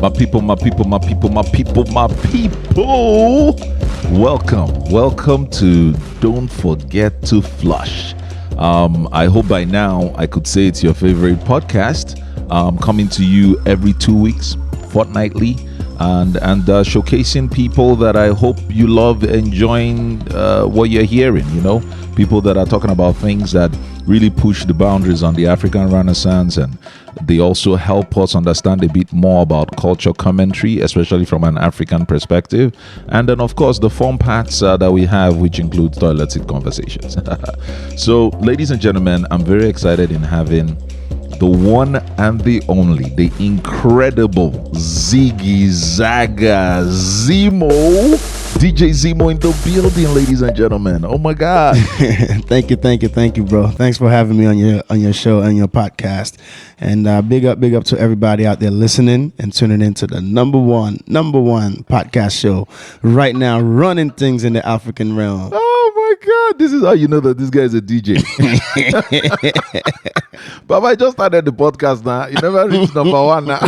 My people, my people, my people, my people, my people. Welcome to Don't Forget to Flush. I hope by now I could say it's your favorite podcast. Coming to you every 2 weeks, fortnightly, and showcasing people that I hope you love enjoying what you're hearing. You know, people that are talking about things that really push the boundaries on the African Renaissance, and they also help us understand a bit more about culture commentary, especially from an African perspective. And then, of course, the fun parts that we have, which include toilet seat conversations. So, ladies and gentlemen, I'm very excited in having the one and the only, the incredible Ziggy Zaga Zemo, DJ Zemo in the building, ladies and gentlemen. Oh my God! Thank you, bro. Thanks for having me on your show and your podcast. And big up to everybody out there listening and tuning into the number one podcast show right now, running things in the African realm. Oh my God! This is how you know that this guy is a DJ. But I just started the podcast now. You never reached number one now.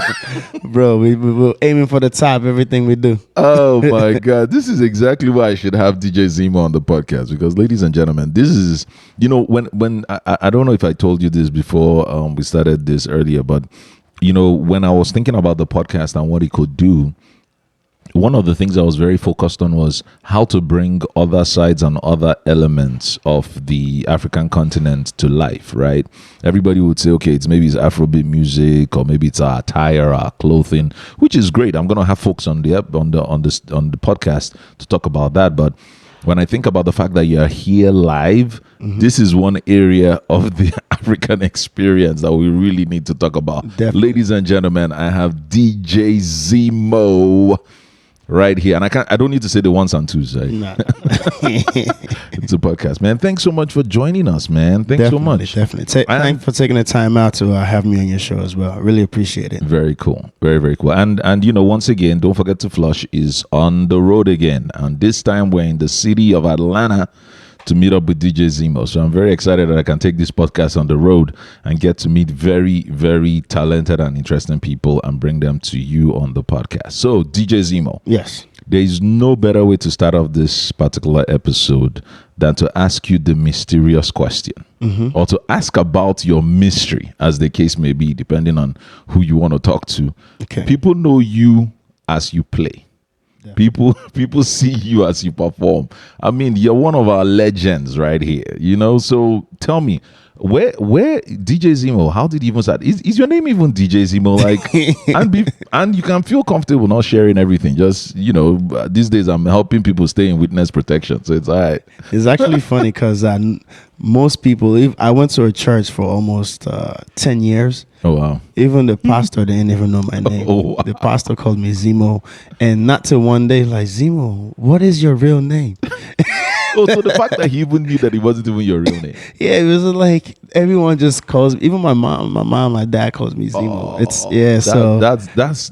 Bro, we're aiming for the top, everything we do. Oh my God. This is exactly why I should have DJ Zemo on the podcast, because, ladies and gentlemen, this is, you know, when I don't know if I told you this before we started this earlier, but, you know, when I was thinking about the podcast and what it could do, one of the things I was very focused on was how to bring other sides and other elements of the African continent to life, right? Everybody would say, okay, maybe it's Afrobeat music, or maybe it's our attire, our clothing, which is great. I'm going to have folks on the podcast to talk about that. But when I think about the fact that you're here live, this is one area of the African experience that we really need to talk about. Definitely. Ladies and gentlemen, I have DJ Zemo right here, and I don't need to say the ones and twos, right? No. It's a podcast, man. Thanks so much for joining us, man. Thanks so much. Definitely. Thanks for taking the time out to have me on your show as well. I really appreciate it. Very cool. Very, very cool. And you know, once again, Don't Forget to Flush is on the road again, and this time we're in the city of Atlanta to meet up with DJ Zemo. So I'm very excited that I can take this podcast on the road and get to meet very, very talented and interesting people and bring them to you on the podcast. So, DJ Zemo. Yes. There is no better way to start off this particular episode than to ask you the mysterious question, or to ask about your mystery, as the case may be, depending on who you want to talk to. Okay. People know you as you play. People see you as you perform. I mean, you're one of our legends right here, you know? So tell me, where DJ Zemo, how did you even start? Is your name even DJ Zemo? Like, and you can feel comfortable not sharing everything. Just, you know, these days I'm helping people stay in witness protection, so it's all right. It's actually funny because most people, I went to a church for almost 10 years. Oh, wow. Even the pastor didn't even know my name. Oh, wow. The pastor called me Zemo. And not till one day, like, Zemo, what is your real name? Oh, so the fact that he even knew that it wasn't even your real name. Yeah, it was like everyone just calls me. Even my mom, my dad calls me Zemo.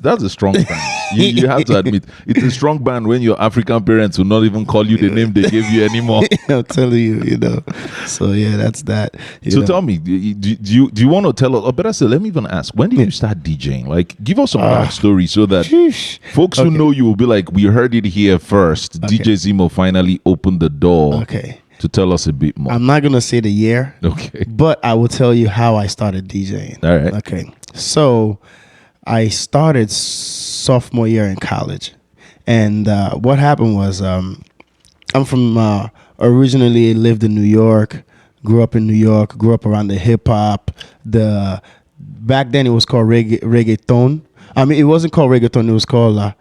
That's a strong band. You have to admit, it's a strong band when your African parents will not even call you the name they gave you anymore. I'm telling you, you know. So yeah, that's that. So tell me, do you want to tell us? Or better still, let me even ask, when did you start DJing? Like, give us some backstory so that folks who know you will be like, we heard it here first. Okay. DJ Zemo finally opened the door. To tell us a bit more. I'm not going to say the year. Okay. But I will tell you how I started DJing. All right. Okay. So I started sophomore year in college. And what happened was I'm from originally lived in New York, grew up around the hip hop. Back then it was called reggaeton. I mean, it wasn't called reggaeton. It was called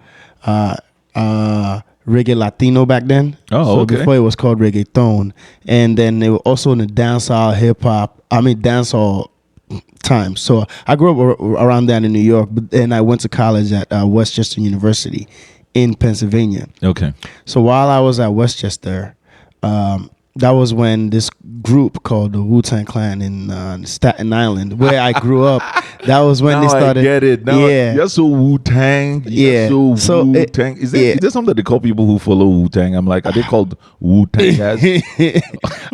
reggae Latino back then. Oh, okay. Before it was called reggaeton. And then they were also in the dancehall time. So I grew up around that in New York, but then I went to college at Westchester University in Pennsylvania. Okay. So while I was at Westchester, that was when this group called the Wu-Tang Clan in Staten Island, where I grew up. That was when now they started. I get it. Now you're so Wu-Tang. Yeah. So Wu-Tang. Is there something they call people who follow Wu-Tang? I'm like, are they called Wu-Tang guys?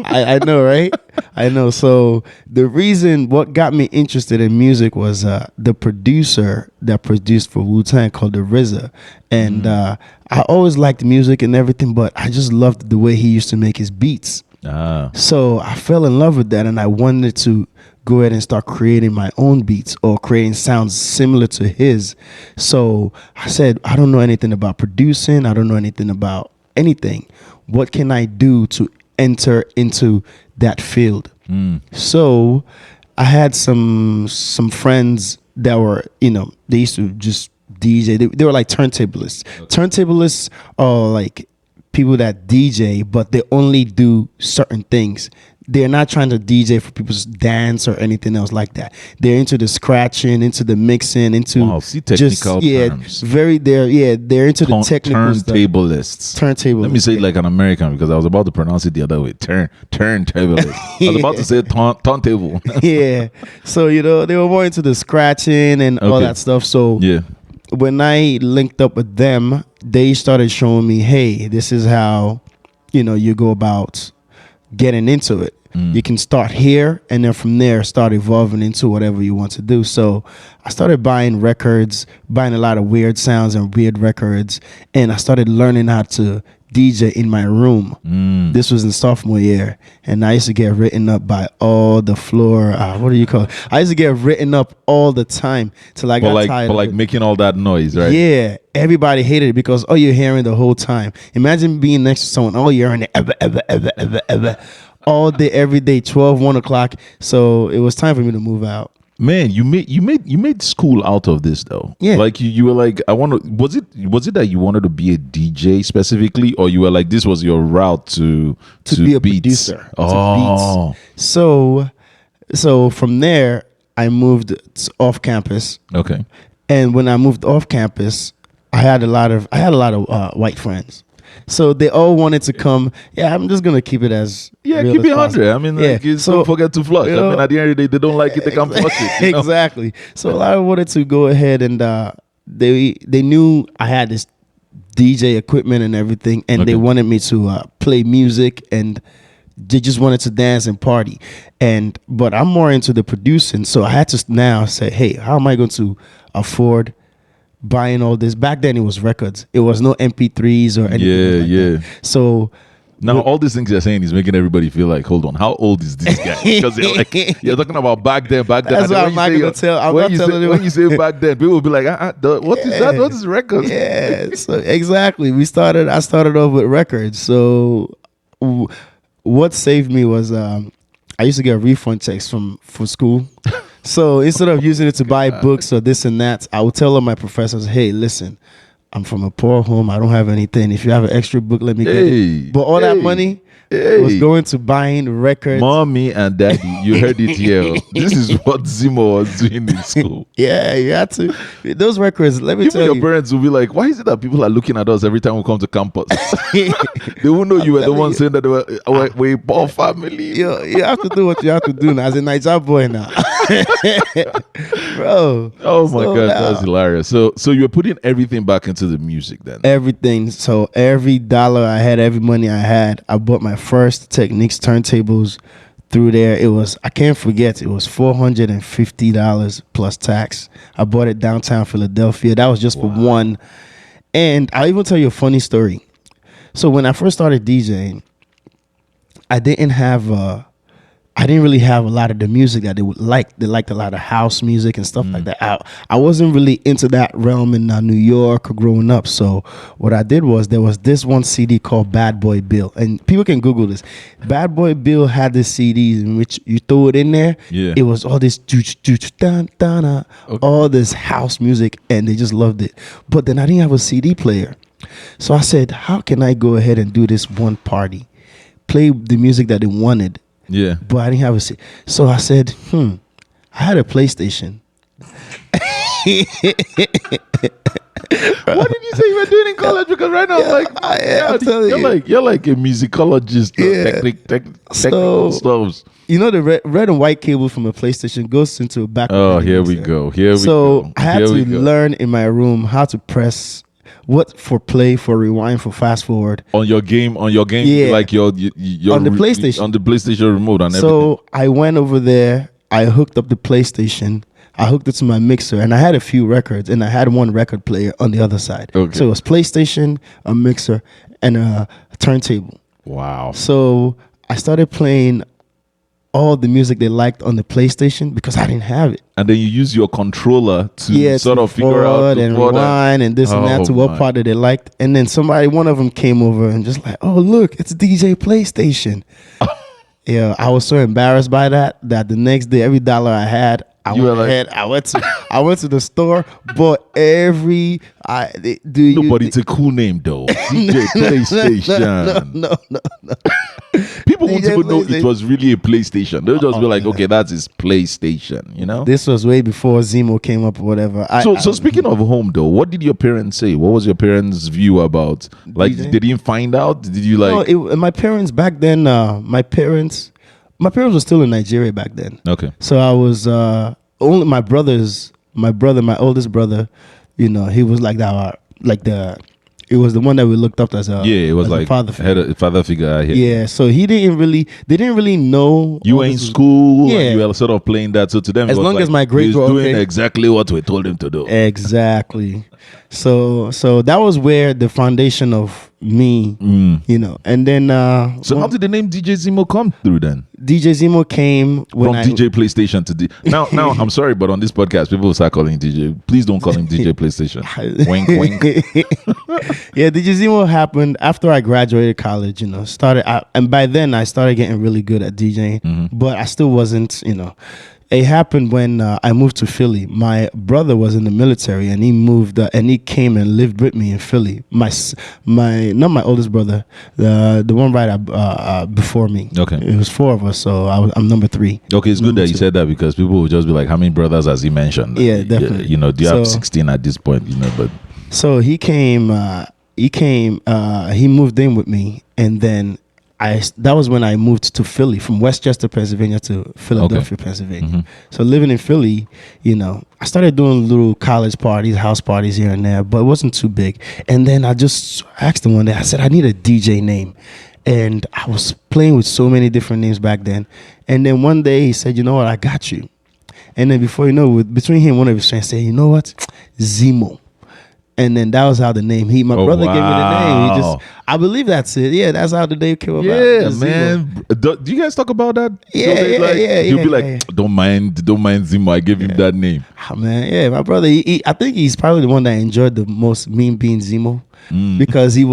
I know, right? I know. So the reason what got me interested in music was the producer that produced for Wu-Tang called the RZA. And I always liked music and everything, but I just loved the way he used to make his beats. So I fell in love with that, and I wanted to go ahead and start creating my own beats or creating sounds similar to his. So I said, I don't know anything about producing. I don't know anything about anything. What can I do to enter into that field? So I had some friends that were, they used to just DJ. They were like turntablists. Turntablists are like people that DJ, but they only do certain things. They're not trying to DJ for people's dance or anything else like that. They're into the scratching, into the mixing, into technical terms. They're into the technical turntablists. Turntablists. Let me say it like an American because I was about to pronounce it the other way. Turntablists. I was about to say turntable. Yeah. So they were more into the scratching and all that stuff. So when I linked up with them, they started showing me, hey, this is how you go about getting into it. You can start here and then from there start evolving into whatever you want to do. So I started buying records, buying a lot of weird sounds and weird records, and I started learning how to DJ in my room. This was in sophomore year, and I used to get written up by all the floor. What do you call it? I used to get written up all the time till I got tired. But like making all that noise, right? Yeah, everybody hated it because all you're hearing the whole time. Imagine being next to someone, all you're hearing ever, all day, every day, 12, 1 o'clock. So it was time for me to move out. Man, you made school out of this though. Yeah. Like you were like, I want to. Was it that you wanted to be a DJ specifically, or you were like this was your route to be a beats? producer? Oh, beats. So from there I moved off campus. Okay. And when I moved off campus, I had a lot of white friends. So they all wanted to come. Yeah, I'm just gonna keep it as keep it 100. I mean, don't forget to flush. I mean, at the end of the day, they don't like it, they can flush it. Exactly. So a lot of wanted to go ahead and they knew I had this DJ equipment and everything, and they wanted me to play music, and they just wanted to dance and party. But I'm more into the producing, so I had to now say, hey, how am I going to afford buying all this? Back then it was records. It was no MP3s or anything like that. So now all these things you're saying is making everybody feel like, hold on, how old is this guy? Because you're talking about back then. That's what I'm not going to tell. When you say back then, people will be like, what is that? What is records? Yeah, so exactly. I started off with records. So what saved me was I used to get refund checks for school. So instead of using it to buy books or this and that, I would tell all my professors, hey, listen, I'm from a poor home. I don't have anything. If you have an extra book, let me get it. But all that money was going to buying records. Mommy and daddy, you heard it here. This is what Zemo was doing in school. Yeah, you had to. Those records, let me tell you. Your parents will be like, why is it that people are looking at us every time we come to campus? They won't know you were the one saying that we're a poor family. You have to do what you have to do now. As a Niger boy now. Bro. Oh my God, that's hilarious. So you were putting everything back into the music then? Everything. So every dollar I had, every money I had, I bought my first Technics turntables through there. It was, I can't forget, it was $450 plus tax. I bought it downtown Philadelphia. That was just for one. And I'll even tell you a funny story. So when I first started DJing, I didn't really have a lot of the music that they would like. They liked a lot of house music and stuff like that. I wasn't really into that realm in New York or growing up. So what I did was there was this one CD called Bad Boy Bill. And people can Google this. Bad Boy Bill had this CD in which you throw it in there. Yeah. It was all this all this house music, and they just loved it. But then I didn't have a CD player. So I said, how can I go ahead and do this one party? Play the music that they wanted. Yeah. But I didn't have a seat. So I said, I had a PlayStation. What did you say you were doing in college? Because right now, I'm telling you're like a musicologist. Technical stuff. You know, the red and white cable from a PlayStation goes into a back. Oh, here we go. So I had to learn in my room how to press what for play, for rewind, for fast forward. On your game, Yeah. like your On the PlayStation. on the PlayStation remote and everything. So I went over there. I hooked up the PlayStation. I hooked it to my mixer, and I had a few records, and I had one record player on the other side. Okay. So it was PlayStation, a mixer, and a turntable. Wow. So I started playing all the music they liked on the PlayStation because I didn't have it. And then you use your controller to sort to of figure out forward and rewind and this and that to what my. part that they liked. And then one of them came over and just like, oh look, it's DJ PlayStation. Yeah, I was so embarrassed by that the next day, every dollar I had, I went to the store, bought No, but it's a cool name though. DJ PlayStation. No. People won't DJ even know it PlayStation. was really a PlayStation. They'll just be like, okay, that's his PlayStation, you know? This was way before Zemo came up or whatever. So speaking of home though, what did your parents say? What was your parents' view about? Like, DJ? they didn't find out? Did you like? No, my parents back then. My parents were still in Nigeria back then. Okay. So I was only my oldest brother. You know, he was like that, it was the one that we looked up as a It was as a like father figure. father figure. I hear. Yeah, so they didn't really know. You all were in this was- school. Yeah. And you were sort of playing that. So to them, it As was long like, as my grades he's were doing okay. exactly what we told him to do. Exactly. So that was where the foundation of me, you know, and then So how did the name DJ Zemo come through then? DJ Zemo came when From DJ PlayStation to now I'm sorry, but on this podcast people will start calling him DJ. Please don't call him DJ PlayStation. Wink, wink. Yeah, DJ Zemo happened after I graduated college. You know, and by then I started getting really good at DJing, but I still wasn't. You know, it happened when I moved to Philly. My brother was in the military, and he moved and he came and lived with me in Philly. Not my oldest brother, the one right before me. Okay. It was 4 of us, so I'm number 3. Okay, it's good that you said that because people will just be like, how many brothers has he mentioned? Yeah, definitely. You know, do you have So- 16 at this point? You know, but So he came. He moved in with me, and then that was when I moved to Philly from Westchester, Pennsylvania to Philadelphia, Pennsylvania. So living in Philly, you know, I started doing little college parties, house parties here and there, but it wasn't too big. And then I just asked him one day, I said, I need a DJ name. And I was playing with so many different names back then. And then one day he said, you know what, I got you. And then before you know, between him, one of his friends said, you know what, Zemo. And then that was how the name. My brother gave me the name. He just, I believe that's it. Yeah, that's how the name came about. yeah, Zemo. man. Do you guys talk about that? Yeah, yeah, You'll be like, yeah. don't mind Zemo. I gave him that name. Oh, man, yeah, my brother. I think he's probably the one that enjoyed the most me being Zemo. Because he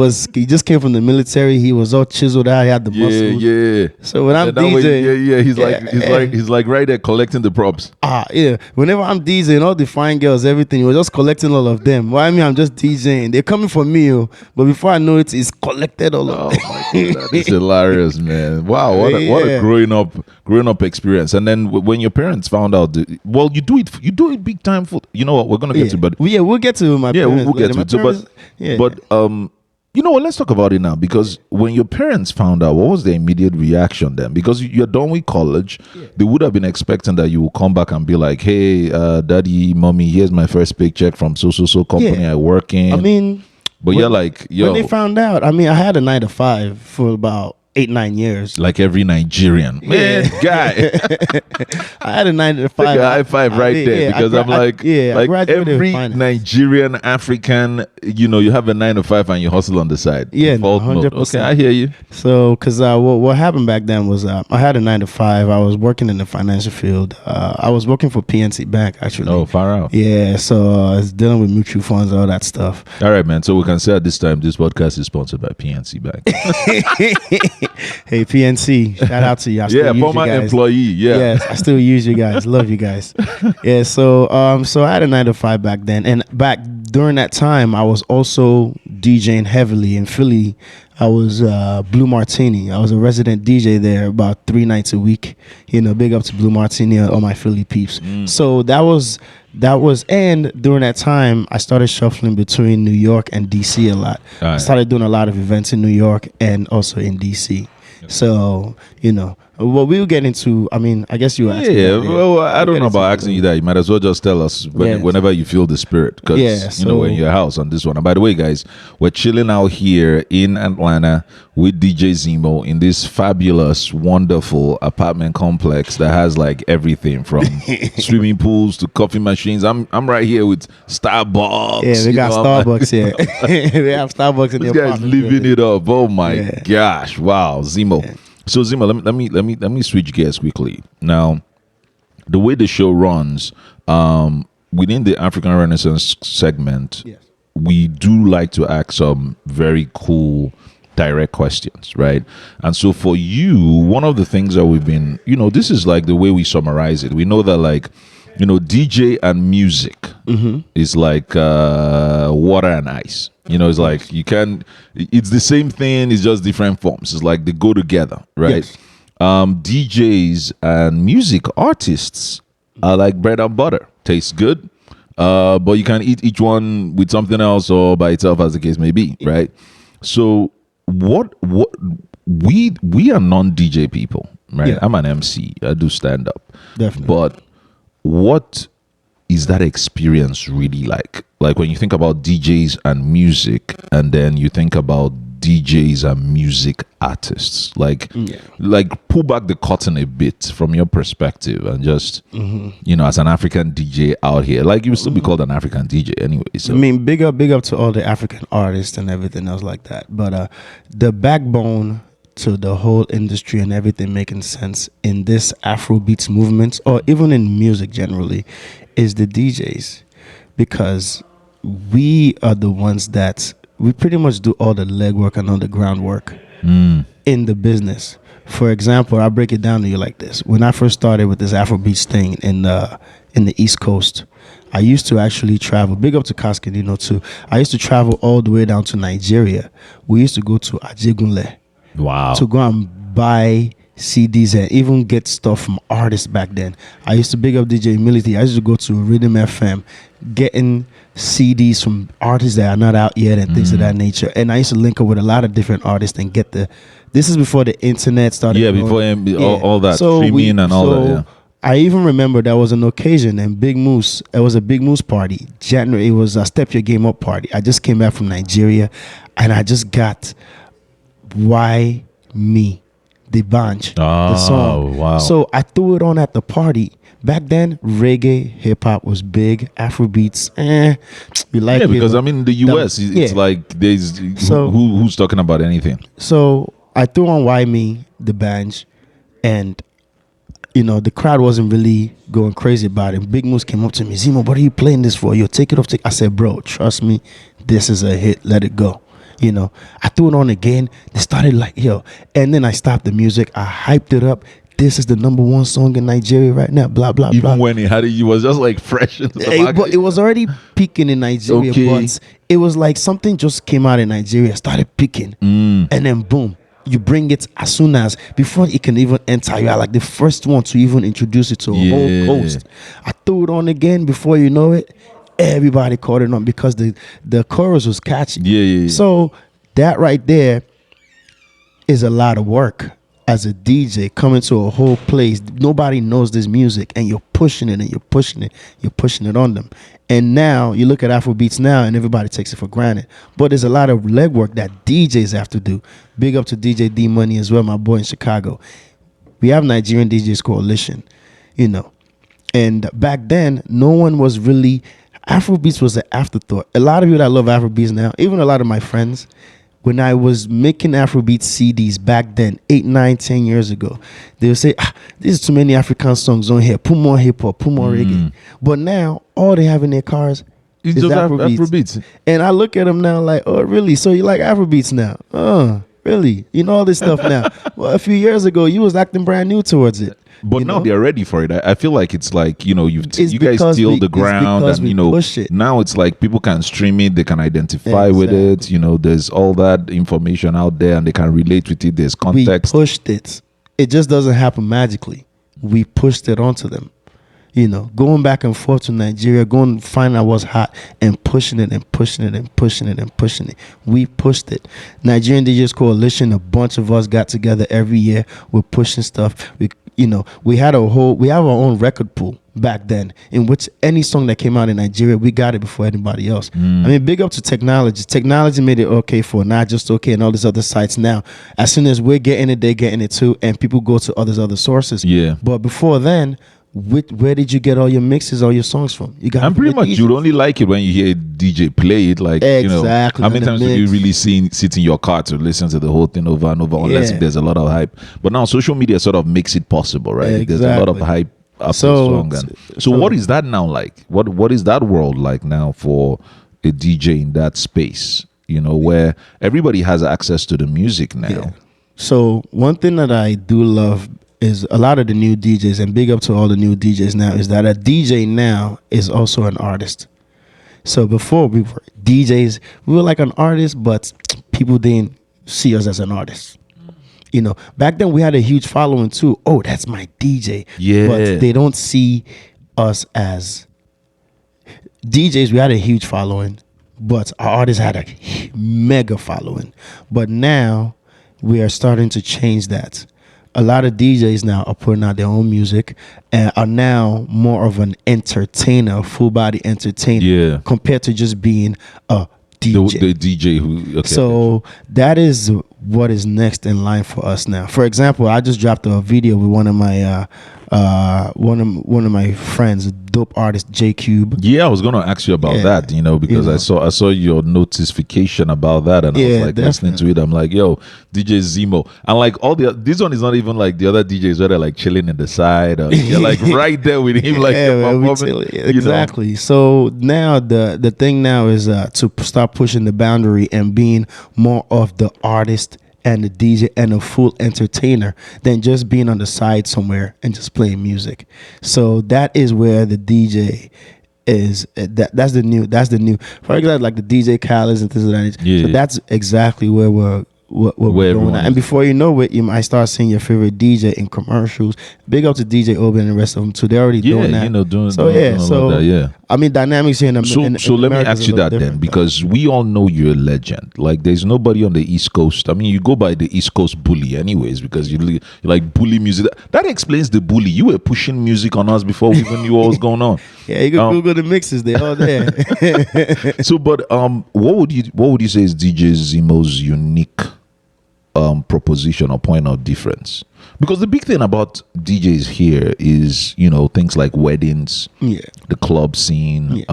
just came from the military. He was all chiseled out. He had the muscles. Yeah. So when I'm That way, DJing, he's like right there collecting the props. Yeah. Whenever I'm DJing, all the fine girls, everything, he was just collecting all of them. Well, I mean, I'm just DJing. They're coming for me, but before I know it, it's collected all of them. My God, that is hilarious, man. Wow, what a Yeah. growing up experience. And then when your parents found out, you do it big time. You know what? We're gonna get to, but we'll get to my parents. we'll get to later. it. So, My parents- but you know what? Let's talk about it now because when your parents found out, what was their immediate reaction then? Because you're done with college, they would have been expecting that you will come back and be like, "Hey, daddy, mommy, here's my first paycheck from so company Yeah. I work in." I mean, but you're like, yo, when they found out, I mean, I had a 9 to 5 for about 8-9 years. like every Nigerian man, guy. I had a 9 to 5. Take a high five right there because I'm like, I graduated with every finance. Nigerian African, you know, you have a 9 to 5 and you hustle on the side. Yeah, Default mode. 100%. Okay, I hear you. So, because what happened back then was I had a 9 to 5. I was working in the financial field. I was working for PNC Bank, actually. Oh, far out. Yeah, so I was dealing with mutual funds, all that stuff. All right, man. So we can say at this time, this podcast is sponsored by PNC Bank. Hey, PNC, shout out to you. I still Yeah, use former you guys. employee. Yeah. Yes, I still use you guys. Love you guys. Yeah, so I had a 9 to 5 back then, and back during that time, I was also DJing heavily in Philly. I was Blue Martini. I was a resident DJ there about 3 nights a week. You know, big up to Blue Martini, all my Philly peeps. So that was, and during that time, I started shuffling between New York and DC a lot. All right. I started doing a lot of events in New York and also in DC. So, you know, Well, we'll get into. I mean, I guess you asked. Yeah, well, I don't know about asking you that. You might as well just tell us whenever you feel the spirit, because you know we're in your house on this one. And by the way, guys, we're chilling out here in Atlanta with DJ Zemo in this fabulous, wonderful apartment complex that has like everything from swimming pools to coffee machines. I'm right here with Starbucks. Yeah, we got Starbucks here. We have Starbucks in the apartment. This guy's living it up. Oh my gosh! Wow, Zemo. Yeah. So Zima, let me switch gears quickly. Now, the way the show runs, within the African Renaissance segment, we do like to ask some very cool, direct questions, right? And so for you, one of the things that we've been, this is like the way we summarize it. We know that like, DJ and music is like water and ice. It's like it's the same thing, it's just different forms. It's like they go together, right? Yes. DJs and music artists are like bread and butter. Tastes good, but you can eat each one with something else or by itself, as the case may be, right? So what we are non-DJ people, right? Yeah. I'm an MC. I do stand up. Definitely. But what is that experience really like? Like when you think about DJs and music, and then you think about DJs and music artists, like pull back the curtain a bit from your perspective, and just as an African DJ out here, like you would still be called an African DJ anyway. So I mean, big up to all the African artists and everything else like that. But the backbone to the whole industry and everything making sense in this Afrobeats movement, or even in music generally, is the DJs, because we are the ones that we pretty much do all the legwork and all the groundwork in the business. For example, I'll break it down to you like this. When I first started with this Afrobeats thing in the East Coast, I used to actually travel, big up to Cascadino too. I used to travel all the way down to Nigeria. We used to go to Ajegunle. Wow. To go and buy CDs and even get stuff from artists back then. I used to big up DJ Mility. I used to go to Rhythm FM, getting CDs from artists that are not out yet and things of that nature. And I used to link up with a lot of different artists and get this is before the internet started. Yeah, before all that streaming and all that. Yeah. I even remember there was an occasion in Big Moose. It was a Big Moose party. January. It was a Step Your Game Up party. I just came back from Nigeria, and I just got Why Me, the bunch, the song. Wow. So I threw it on at the party. Back then, reggae, hip hop was big. Afrobeats, we like it. Because in the US, it's like there's who's talking about anything. So I threw on Why Me, the band, and the crowd wasn't really going crazy about it. Big Moose came up to me, Zemo, what are you playing this for? Yo, take it off. I said, bro, trust me, this is a hit. Let it go. I threw it on again. They started like, and then I stopped the music. I hyped it up. This is the #1 song in Nigeria right now. Blah blah blah. Even when it was just like fresh into the market. But it was already peaking in Nigeria. Okay. But it was like something just came out in Nigeria, started peaking, and then boom, you bring it as soon as before it can even enter. You are like the first one to even introduce it to a whole coast. I threw it on again. Before you know it, everybody caught it on because the chorus was catchy. Yeah. So that right there is a lot of work as a DJ coming to a whole place. Nobody knows this music, and you're pushing it and you're pushing it on them. And now you look at Afrobeats now, and everybody takes it for granted. But there's a lot of legwork that DJs have to do. Big up to DJ D Money as well, my boy in Chicago. We have Nigerian DJs Coalition, And back then, no one was really. Afrobeats was an afterthought. A lot of you that love Afrobeats now, even a lot of my friends, when I was making Afrobeat CDs back then, 8, 9, 10 years ago, they would say, there's too many African songs on here. Put more hip hop, put more reggae. But now, all they have in their cars is Afrobeats. And I look at them now like, oh, really? So you like Afrobeats now? Oh, really? All this stuff now. Well, a few years ago, you was acting brand new towards it. But now they're ready for it. I feel like it's like, you guys steal the ground, and now it's like people can stream it, they can identify with it, there's all that information out there and they can relate with it, there's context. We pushed it. It just doesn't happen magically. We pushed it onto them. You know, going back and forth to Nigeria, going to find out what's hot and pushing it and pushing it and pushing it and pushing it. We pushed it. Nigerian DJs Coalition, a bunch of us got together every year. We're pushing stuff. We have our own record pool back then, in which any song that came out in Nigeria, we got it before anybody else. I mean, big up to technology. Technology made it okay for Not Just Okay and all these other sites now. As soon as we're getting it, they're getting it too, and people go to other sources. Yeah. But before then, where did you get all your mixes, all your songs from? You got. And pretty much you'd only like it when you hear a DJ play it. Like, exactly. How many times do you really sit in your car to listen to the whole thing over and over, unless if there's a lot of hype? But now social media sort of makes it possible, right? Exactly. There's a lot of hype up So what is that now like? What is that world like now for a DJ in that space? Where everybody has access to the music now. Yeah. So one thing that I do love is a lot of the new DJs, and big up to all the new DJs now, is that a DJ now is also an artist. So before we were DJs, we were like an artist, but people didn't see us as an artist. Back then we had a huge following too. Oh, that's my DJ. Yeah. But they don't see us as DJs. We had a huge following, but our artists had a mega following. But now we are starting to change that. A lot of DJs now are putting out their own music and are now more of an entertainer, full body entertainer, compared to just being a DJ. The DJ who. Okay. So that is what is next in line for us now. For example, I just dropped a video with one of my one of my friends, a dope artist, J Cube. Yeah, I was gonna ask you about that, because I saw your notification about that, and I was like listening to it. I'm like, yo, DJ Zemo, and like this one is not even like the other DJs where they're like chilling in the side, or you're like right there with him, like exactly. So now the thing now is to start pushing the boundary and being more of the artist and the DJ and a full entertainer than just being on the side somewhere and just playing music. So that is where the DJ is. That's the new. For example, like the DJ Khaled's and things of that nature. Yeah. So that's exactly where we're going at. And before you know it, you might start seeing your favorite DJ in commercials. Big up to DJ Oben and the rest of them too. They're already doing that. Doing that. I mean, dynamics here in So let me ask you that then, because we all know you're a legend. Like, there's nobody on the East Coast. I mean, you go by the East Coast bully anyways, because you like bully music. That explains the bully. You were pushing music on us before we even knew what was going on. Yeah, you can Google the mixes. They're all there. So, but what would you say is DJ Zemo's unique proposition or point of difference? Because the big thing about DJs here is, things like weddings, the club scene.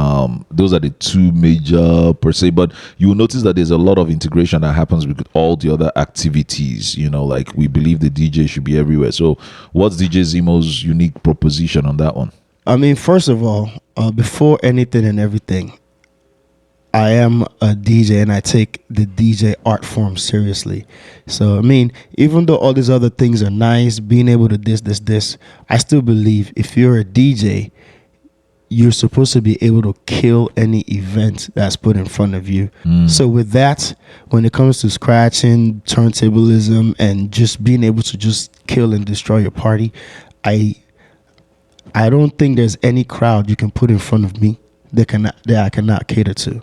Those are the two major per se, but you will notice that there's a lot of integration that happens with all the other activities. Like we believe the DJ should be everywhere. So what's DJ Zemo's unique proposition on that one? I mean, first of all, before anything and everything, I am a DJ and I take the DJ art form seriously. So, I mean, even though all these other things are nice, being able to this, I still believe if you're a DJ, you're supposed to be able to kill any event that's put in front of you. So with that, when it comes to scratching, turntablism, and just being able to just kill and destroy your party, I don't think there's any crowd you can put in front of me that I cannot cater to.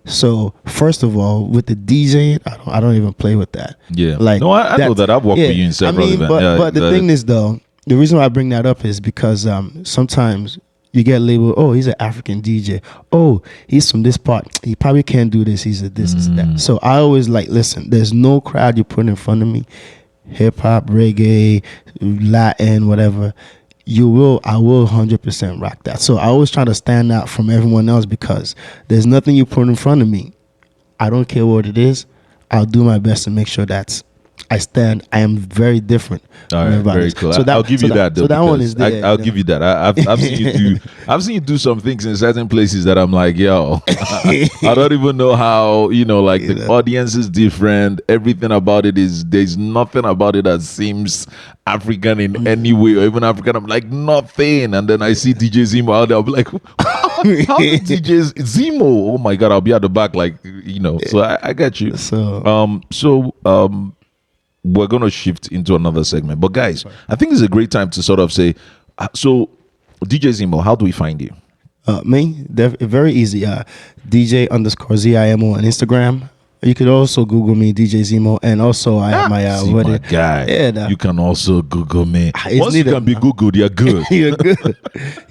So first of all, with the DJ, I don't even play with that. Yeah, like I know that. I've worked with you in several events. But the thing is, though, the reason why I bring that up is because sometimes you get labeled, oh, he's an African DJ. Oh, he's from this part. He probably can't do this. He's a this, is that. So I always listen. There's no crowd you put in front of me. Hip hop, reggae, Latin, whatever. I will 100% rock that. So I always try to stand out from everyone else because there's nothing you put in front of me. I don't care what it is. I'll do my best to make sure that I am very different. All right, very cool. So I'll give you that. Though, so that one is there. I'll give you that. I've seen you do. I've seen you do some things in certain places that I'm like, yo, I don't even know how. Like the audience is different. Everything about it is. There's nothing about it that seems African in any way, or even African. I'm like nothing. And then I see DJ Zemo out there. I'll be like, how did DJ Zemo? Oh my god! I'll be at the back, So I get you. We're going to shift into another segment. But guys, I think it's a great time to sort of say, so DJ Zemo, how do we find you? Very easy. DJ_ZIMO on Instagram. You could also Google me, DJ Zemo, and also I have my my guy. Yeah, you can also Google me. Once you neither. can be Googled, you're good. You're good.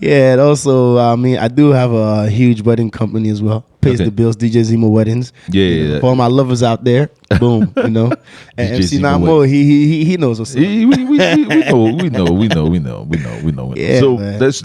Yeah, and also I do have a huge wedding company as well. Pays the bills, DJ Zemo Weddings. Yeah. For all my lovers out there, boom, And MC Namo, he knows what's up. We know. Yeah, so man. let's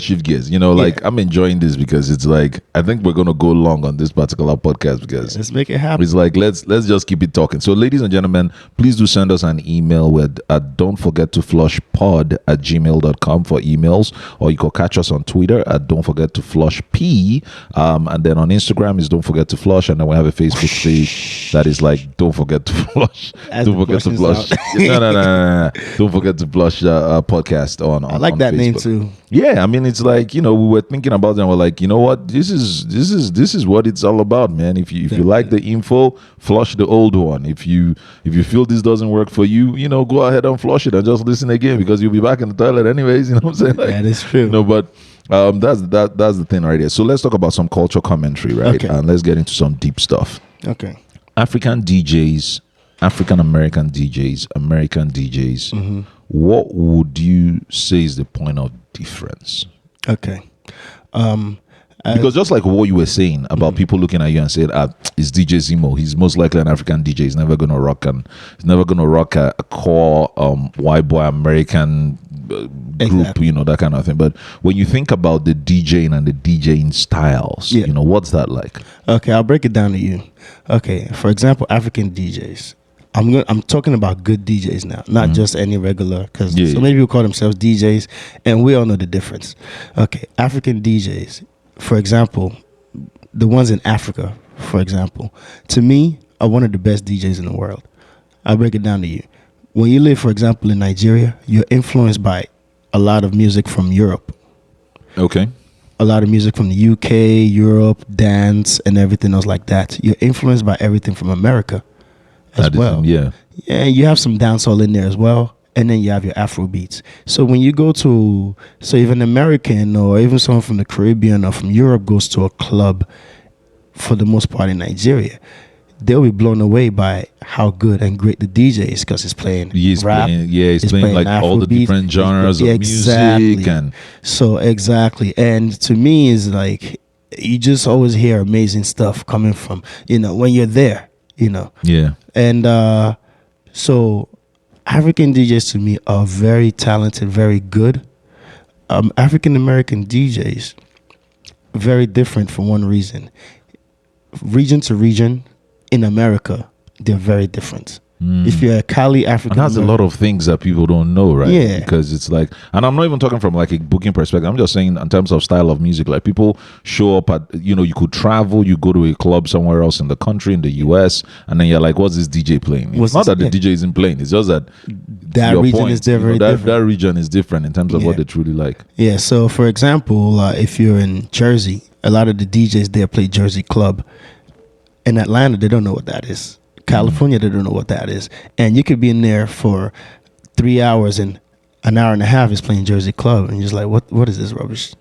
shift gears. Like I'm enjoying this because it's like I think we're gonna go long on this particular podcast because let's make it happen. It's like let's just keep it talking. So ladies and gentlemen, please do send us an email with don't forget to flushpod@gmail.com for emails, or you can catch us on Twitter at don't forget to flushp, and then on Instagram is don't forget to flush, and then we have a Facebook page that is like don't forget to flush. Don't forget to flush. No. Don't forget to flush podcast on I like on that Facebook. name too. Yeah, I mean it's like we were thinking about it and we're like, you know what, this is what it's all about, man. If you like the info, flush the old one. If you feel this doesn't work for you, go ahead and flush it and just listen again because you'll be back in the toilet anyways. You know what I'm saying? Like, that is true. But that's the thing right there. So let's talk about some culture commentary, right? Okay. And let's get into some deep stuff. Okay. African DJs, African American DJs, American DJs. Mm-hmm. What would you say is the point of difference? Okay. Because just like what you were saying about people looking at you and saying, it's DJ Zemo. He's most likely an African DJ. He's never gonna rock a core white boy American group, Exactly. That kind of thing. But when you think about the DJing and the DJing styles, what's that like? Okay, I'll break it down to you. Okay, for example, African DJs. I'm talking about good DJs now, not just any regular, because so many people call themselves DJs, and we all know the difference. Okay, African DJs, for example, the ones in Africa, for example, to me, are one of the best DJs in the world. I'll break it down to you. When you live, for example, in Nigeria, you're influenced by a lot of music from Europe. Okay. A lot of music from the UK, Europe, dance, and everything else like that. You're influenced by everything from America as well. Yeah, you have some dancehall in there as well. And then you have your Afrobeats. So when you go to, if an American or even someone from the Caribbean or from Europe goes to a club, for the most part in Nigeria, they'll be blown away by how good and great the DJ is because he's playing rap. He's playing like Afrobeats, all the different genres of music. And so exactly. And to me, is like, you just always hear amazing stuff coming from, when you're there, Yeah. And so African DJs to me are very talented, very good. African American DJs, very different for one reason. Region to region in America, they're very different. If you're a Cali African, and that's a lot of things that people don't know, right? Yeah. Because it's like, and I'm not even talking from like a booking perspective. I'm just saying in terms of style of music. Like people show up at, you could travel, you go to a club somewhere else in the country, in the US, and then you're like, what's this DJ playing? It's not that the DJ isn't playing. It's just that region is very different. That region is different in terms of what they truly like. Yeah. So for example, if you're in Jersey, a lot of the DJs there play Jersey Club. In Atlanta, they don't know what that is. California, they don't know what that is. And you could be in there for 3 hours and an hour and a half is playing Jersey Club. And you're just like, what is this rubbish?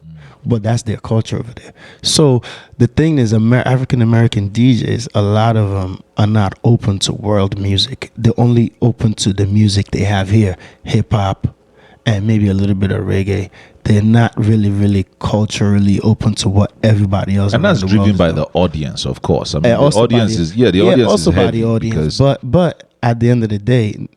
But that's their culture over there. So the thing is, African-American DJs, a lot of them are not open to world music. They're only open to the music they have here, hip-hop, and maybe a little bit of reggae. They're not really, really culturally open to what everybody else. And that's driven by the audience, of course. I mean, the audience is also is by the audience. But at the end of the day,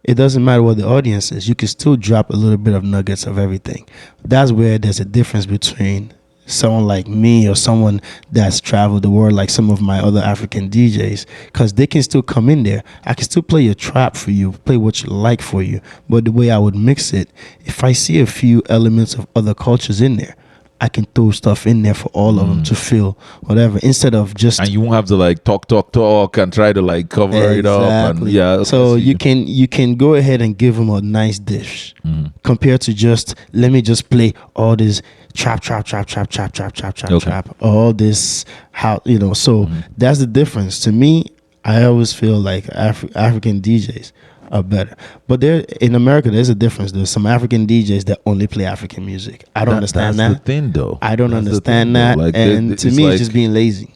it doesn't matter what the audience is. You can still drop a little bit of nuggets of everything. That's where there's a difference between someone like me or someone that's traveled the world like some of my other African DJs, because they can still come in there. I can still play your trap for you, play what you like for you, but the way I would mix it, if I see a few elements of other cultures in there, I can throw stuff in there for all of them to feel whatever, instead of just, and you won't have to like talk and try to like cover it up. And so you can go ahead and give them a nice dish compared to just, let me just play all this trap, all this, how, so that's the difference. To me, I always feel like African DJs are better. But there in America, there's a difference. There's some African DJs that only play African music. I don't understand that. That's the thing, though. I don't That's the understand thing, that. though. Like, And to me, it's just being lazy.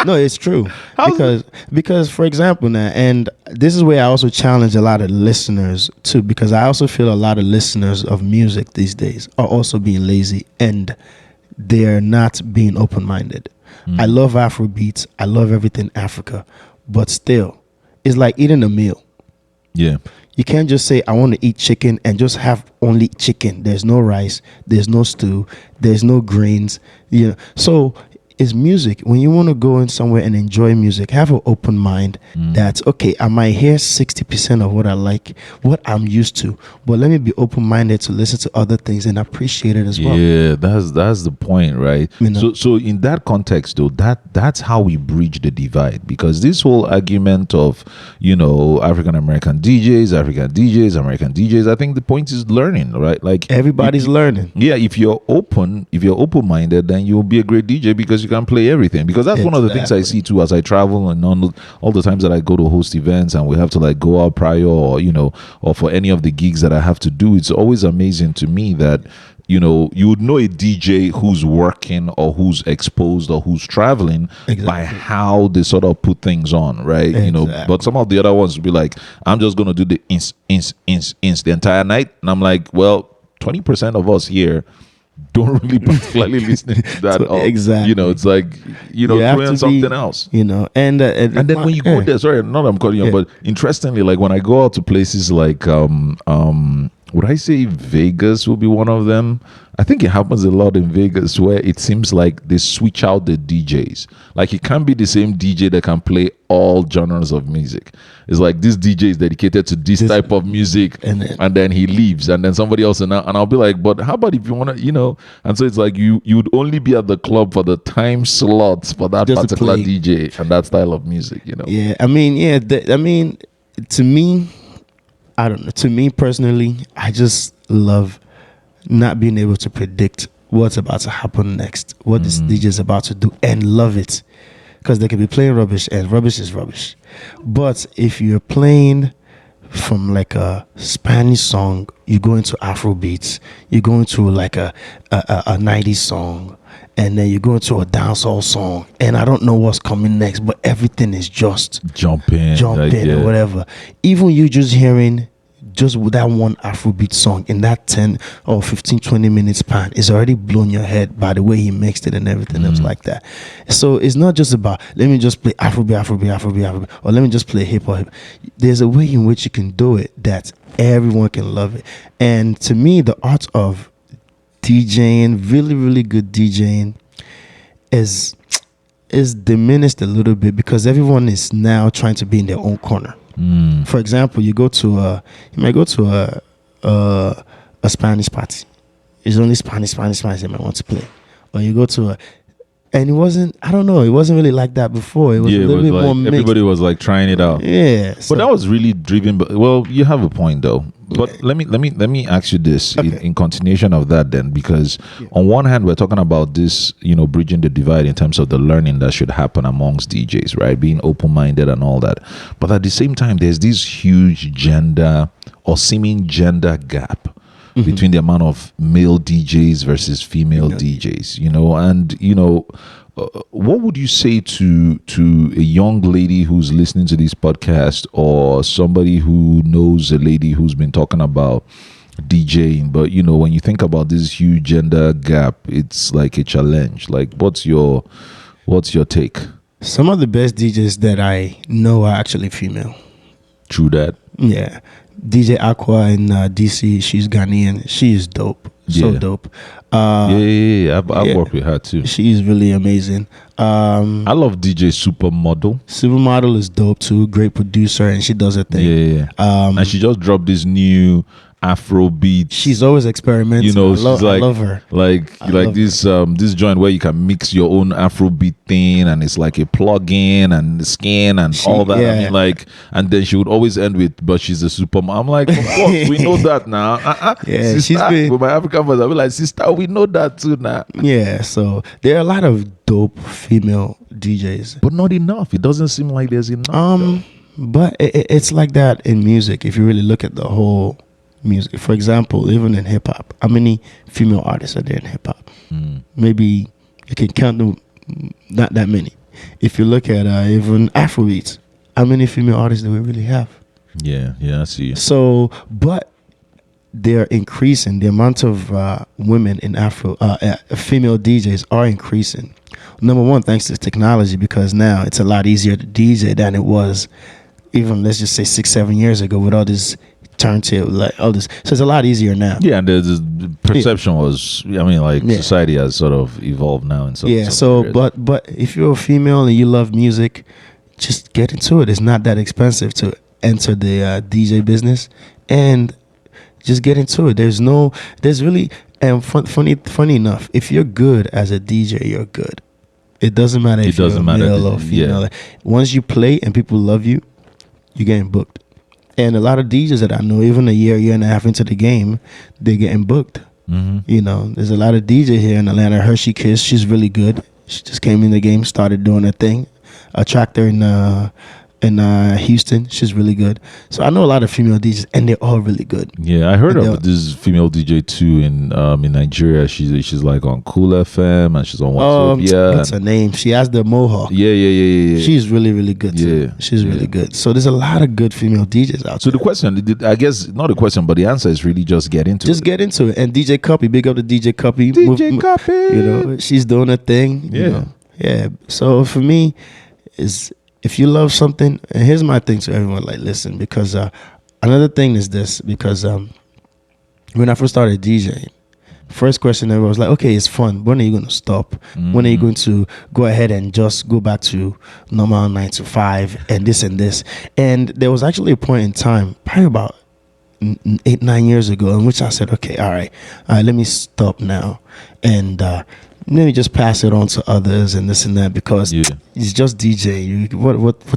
No, it's true. Because for example now, and this is where I also challenge a lot of listeners too, because I also feel a lot of listeners of music these days are also being lazy and they're not being open-minded. I love Afro beats. I love everything Africa, but still, it's like eating a meal. Yeah. You can't just say I want to eat chicken and just have only chicken. There's no rice, there's no stew, there's no grains. So it's music. When you want to go in somewhere and enjoy music, have an open mind. That okay, I might hear 60% of what I like, what I'm used to, but let me be open-minded to listen to other things and appreciate it as well. Yeah, that's the point, right? So in that context, though, that's how we bridge the divide, because this whole argument of African American DJs, American DJs, I think the point is learning, right? Like Everybody's learning. Yeah, if you're open-minded, then you'll be a great DJ because you can play everything. Because that's one of the things I see too as I travel, and all the times that I go to host events and we have to like go out prior, or for any of the gigs that I have to do. It's always amazing to me that you would know a DJ who's working or who's exposed or who's traveling by how they sort of put things on, right? But some of the other ones would be like, I'm just gonna do the ins the entire night, and I'm like, well, 20% of us here don't really particularly listen to that. Exactly. It's like doing something else. And then when you go there, sorry, not I'm calling you, but interestingly, like when I go out to places like would I say Vegas will be one of them? I think it happens a lot in Vegas where it seems like they switch out the DJs. Like it can't be the same DJ that can play all genres of music. It's like this DJ is dedicated to this type of music, and then he leaves, and then somebody else, and I'll be like, but how about if you want to, and so it's like you'd only be at the club for the time slots for that just particular DJ and that style of music, Yeah, I mean, to me, I don't know. To me personally, I just love not being able to predict what's about to happen next, what this DJ is about to do, and love it. Because they can be playing rubbish, and rubbish is rubbish. But if you're playing from like a Spanish song, you go into Afrobeats, you go into like a 90s song, and then you go into a dancehall song, and I don't know what's coming next, but everything is just jumping or whatever. Even you just hearing just that one Afrobeat song in that 10 or 15, 20 minute span is already blown your head by the way he mixed it and everything else like that. So it's not just about, let me just play Afrobeat, or let me just play hip hop. There's a way in which you can do it that everyone can love it. And to me, the art of DJing, really, really good DJing, is diminished a little bit because everyone is now trying to be in their own corner. For example, you might go to a Spanish party. It's only Spanish they might want to play. Or you go to and it wasn't really like that before. It was a little bit more mixed. Everybody was like trying it out. Yeah. But that was really driven by, well, you have a point though. But let me ask you this in continuation of that then, because on one hand we're talking about this, bridging the divide in terms of the learning that should happen amongst DJs, right? Being open-minded and all that. But at the same time, there's this huge gender or seeming gender gap between the amount of male DJs versus female DJs, and what would you say to a young lady who's listening to this podcast, or somebody who knows a lady who's been talking about DJing, but when you think about this huge gender gap, it's like a challenge. Like, what's your take? Some of the best DJs that I know are actually female. True that. Yeah. DJ Aqua in DC, she's Ghanaian. She is dope. So dope. I've worked with her too. She's really amazing. I love DJ Supermodel. Supermodel is dope too. Great producer, and she does her thing. Yeah. And she just dropped this new Afrobeat. She's always experimenting. She's I love her. Like this joint where you can mix your own Afrobeat thing, and it's like a plug-in and skin and all that. Yeah. I mean, and then she would always end with, "But she's a supermodel." I'm like, of course, we know that now. Yeah, sister, with my African voice, I'll be like, sister, we know that too now. Yeah, so there are a lot of dope female DJs, but not enough. It doesn't seem like there's enough. But it's like that in music. If you really look at the whole music, for example, even in hip hop, how many female artists are there in hip hop? Maybe you can count them, not that many. If you look at even Afrobeats, how many female artists do we really have? Yeah, I see. So, but they're increasing. The amount of women in female DJs are increasing. Number one, thanks to technology, because now it's a lot easier to DJ than it was even, let's just say, 6-7 years ago with all this turntable, like all this. So it's a lot easier now. Yeah, and the perception was, I mean, like society has sort of evolved now in some. Yeah. So, areas. but if you're a female and you love music, just get into it. It's not that expensive to enter the DJ business, and just get into it. There's really, and funny enough, if you're good as a DJ, you're good. It doesn't matter if you're male or female. Like, once you play and people love you, you're getting booked. And a lot of DJs that I know, even a year and a half into the game, they're getting booked. You know, there's a lot of DJ here in Atlanta. Hershey Kiss, she's really good. She just came in the game, started doing her thing. A tractor in Houston, she's really good. So I know a lot of female DJs, and they're all really good. Yeah, I heard of this female DJ too in Nigeria. She's like on Cool FM, and she's on What's what's her name? She has the mohawk. Yeah. She's really good too. Yeah, she's really good. So there's a lot of good female DJs out there. So the question, I guess not a question, but the answer is really just get into it. Just get into it. And DJ Cuppy, big up to DJ Cuppy. Cuppy. You know, she's doing her thing. Yeah. You know? Yeah. So for me, is if you love something, and here's my thing to everyone, like, listen, because another thing is this, because when I first started DJing, first question everyone was like, okay, it's fun. When are you going to stop? When are you going to go ahead and just go back to normal 9 to 5 and this and this? And there was actually a point in time, probably about 8-9 years ago, in which I said, okay, all right, let me stop now. And let me just pass it on to others and this and that, because it's just DJ. What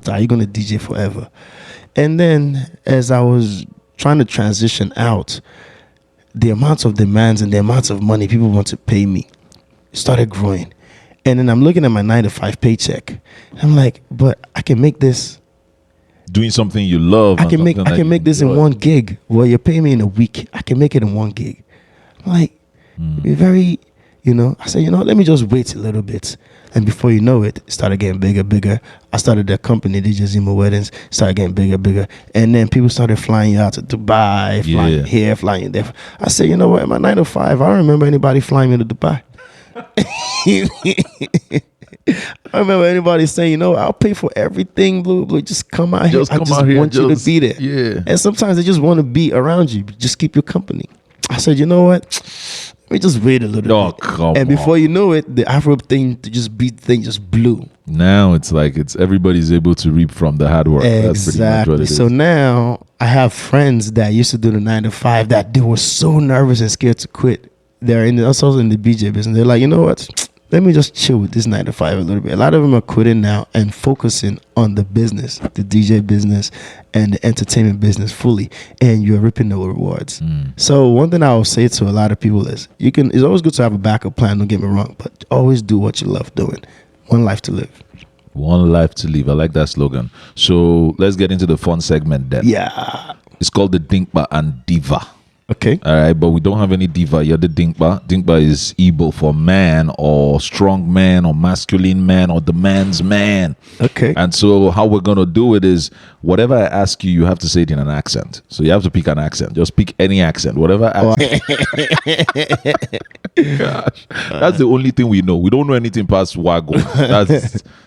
are you going to DJ forever? And then as I was trying to transition out, the amounts of demands and the amounts of money people want to pay me started growing. And then I'm looking at my 9 to 5 paycheck. I'm like, but I can make this. Doing something you love. I can make this in one gig. Well, you're paying me in a week. I can make it in one gig. I'm like, be very, I said, let me just wait a little bit. And before you know it, started getting bigger. I started the company, DJ Zemo Weddings, started getting bigger. And then people started flying out to Dubai, flying here, flying there. I said, you know what, in my 9 to 5, I don't remember anybody flying me to Dubai. I remember anybody saying, I'll pay for everything, blue, just come out here. I just want you to be there. Yeah. And sometimes they just want to be around you. Just keep your company. I said, you know what? Let me just wait a little bit. And before you know it, the Afro thing just blew. Now it's like everybody's able to reap from the hard work. Exactly. That's pretty much what it is. So now I have friends that used to do the 9 to 5 that they were so nervous and scared to quit. They're also in the BJ business. They're like, you know what? Let me just chill with this 9 to 5 a little bit. A lot of them are quitting now and focusing on the business, the DJ business and the entertainment business fully, and you're reaping the rewards. So one thing I will say to a lot of people is, it's always good to have a backup plan, don't get me wrong, but always do what you love doing. One life to live. One life to live. I like that slogan. So let's get into the fun segment then. Yeah. It's called the Dinkba and Diva. Okay. All right, but we don't have any diva. You're the Dinkba. Dinkba is Igbo for man or strong man or masculine man or the man's man. Okay. And so how we're going to do it is, whatever I ask you, you have to say it in an accent. So you have to pick an accent. Just pick any accent. Whatever accent. Gosh, that's the only thing we know. We don't know anything past Wago.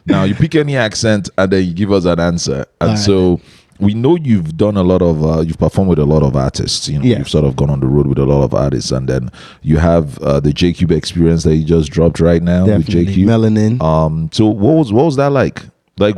Now you pick any accent and then you give us an answer. And so we know you've done a lot of, you've performed with a lot of artists. You've sort of gone on the road with a lot of artists, and then you have the J-Cube experience that you just dropped right now. Definitely. With J-Cube. Melanin. So what was that like? Like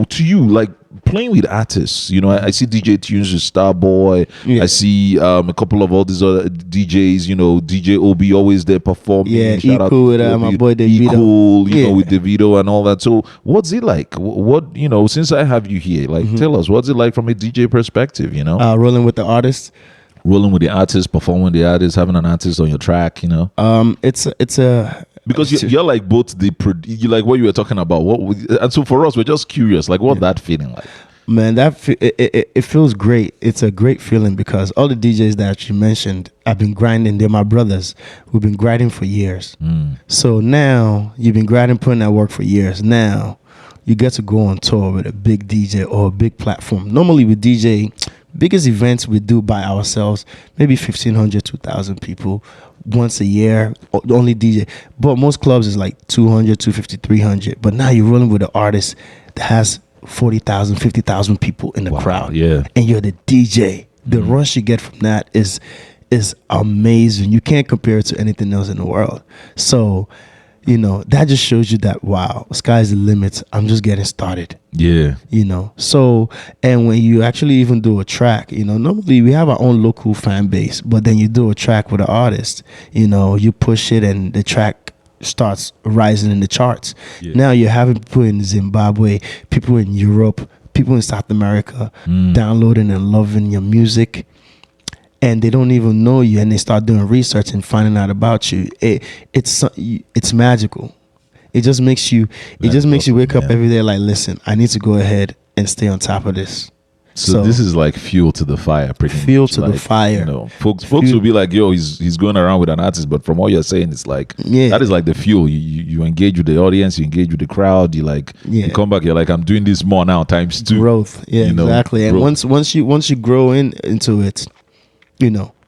to you, like playing with artists? I see DJ Tunes with Starboy. I see a couple of all these other DJs. DJ Obi always there performing. Yeah, Shout out Equal with my boy Davido. Equal, with Davido and all that. So what's it like? What since I have you here, like tell us, what's it like from a DJ perspective? Rolling with the artists. Rolling with the artist, performing with the artist, having an artist on your track. It's a. Because you're like both you like what you were talking about. And so for us, we're just curious, like what that feeling like. Man, it feels great. It's a great feeling because all the DJs that you mentioned, I've been grinding. They're my brothers. We've been grinding for years. So now you've been grinding, putting that work for years. Now you get to go on tour with a big DJ or a big platform. Normally with DJ, biggest events we do by ourselves, maybe 1,500, 2,000 people once a year, only DJ. But most clubs is like 200, 250, 300. But now you're rolling with an artist that has 40,000, 50,000 people in the crowd. Yeah. And you're the DJ. The rush you get from that is amazing. You can't compare it to anything else in the world. So, that just shows you that, wow, sky's the limit. I'm just getting started. Yeah. So, and when you actually even do a track, normally we have our own local fan base, but then you do a track with an artist, you push it and the track starts rising in the charts. Yeah. Now you're having people in Zimbabwe, people in Europe, people in South America downloading and loving your music, and they don't even know you, and they start doing research and finding out about you. It's magical. It just makes you wake up every day like, listen, I need to go ahead and stay on top of this. So this is like fuel to the fire, pretty much. Fuel to the fire. Folks will be like, yo, he's going around with an artist, but from what you're saying, it's like that is like the fuel. You engage with the audience, you engage with the crowd, you come back, you're like, I'm doing this more now, times 2. Growth. Yeah, exactly. And once you grow into it,